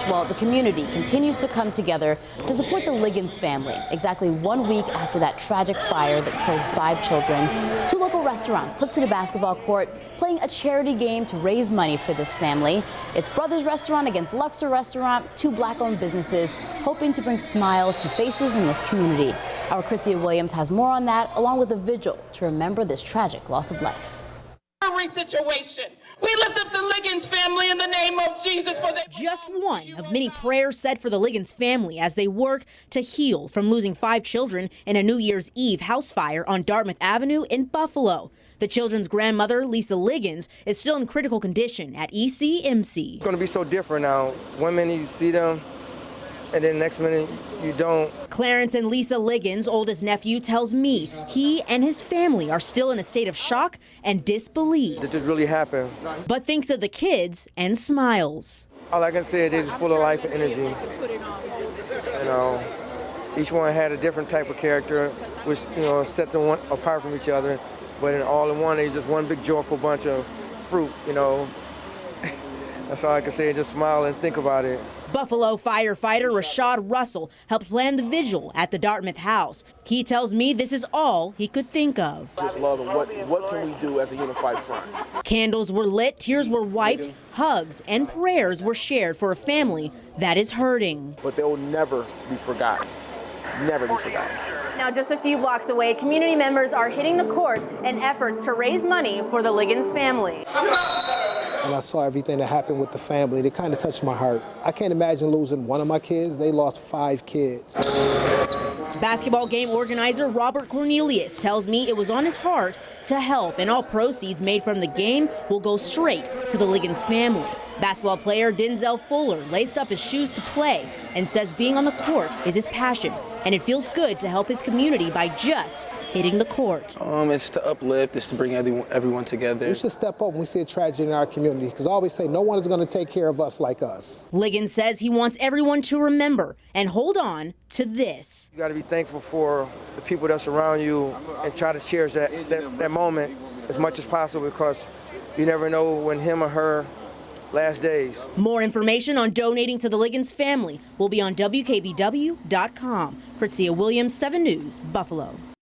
Well, the community continues to come together to support the Liggins family. Exactly 1 week after that tragic fire that killed 5 children, 2 local restaurants took to the basketball court, playing a charity game to raise money for this family. It's Brothers Restaurant against Luxor Restaurant, 2 black-owned businesses, hoping to bring smiles to faces in this community. Our Christia Williams has more on that, along with a vigil to remember this tragic loss of life. Situation. We lift up the Liggins family in the name of Jesus for just one of many prayers said for the Liggins family as they work to heal from losing 5 children in a New Year's Eve house fire on Dartmouth Avenue in Buffalo. The children's grandmother, Lisa Liggins, is still in critical condition at ECMC. It's going to be so different now. One minute you see them, and then next minute you don't. Clarence and Lisa Liggins' oldest nephew tells me he and his family are still in a state of shock and disbelief. It just really happened. But thinks of the kids and smiles. All I can say is they're just full of life and energy. You know, each one had a different type of character, which, set them apart from each other. But all in one, they're just one big joyful bunch of fruit, That's all I can say, just smile and think about it. Buffalo firefighter Rashad Russell helped plan the vigil at the Dartmouth house. He tells me this is all he could think of. Just love them. What can we do as a unified front? Candles were lit, tears were wiped, hugs and prayers were shared for a family that is hurting. But they will never be forgotten. Never be forgotten. Now, just a few blocks away, community members are hitting the court in efforts to raise money for the Liggins family. When I saw everything that happened with the family, it kind of touched my heart. I can't imagine losing one of my kids. They lost 5 kids. Basketball game organizer Robert Cornelius tells me it was on his heart to help, and all proceeds made from the game will go straight to the Liggins family. Basketball player Denzel Fuller laced up his shoes to play and says being on the court is his passion, and it feels good to help his community by just hitting the court. It's to uplift, it's to bring everyone together. We should step up when we see a tragedy in our community, because I always say no one is going to take care of us like us. Liggins says he wants everyone to remember and hold on to this. You got to be thankful for the people that surround you and try to cherish that moment as much as possible, because you never know when him or her last days. More information on donating to the Liggins family will be on WKBW.com. Christia Williams, 7 News, Buffalo.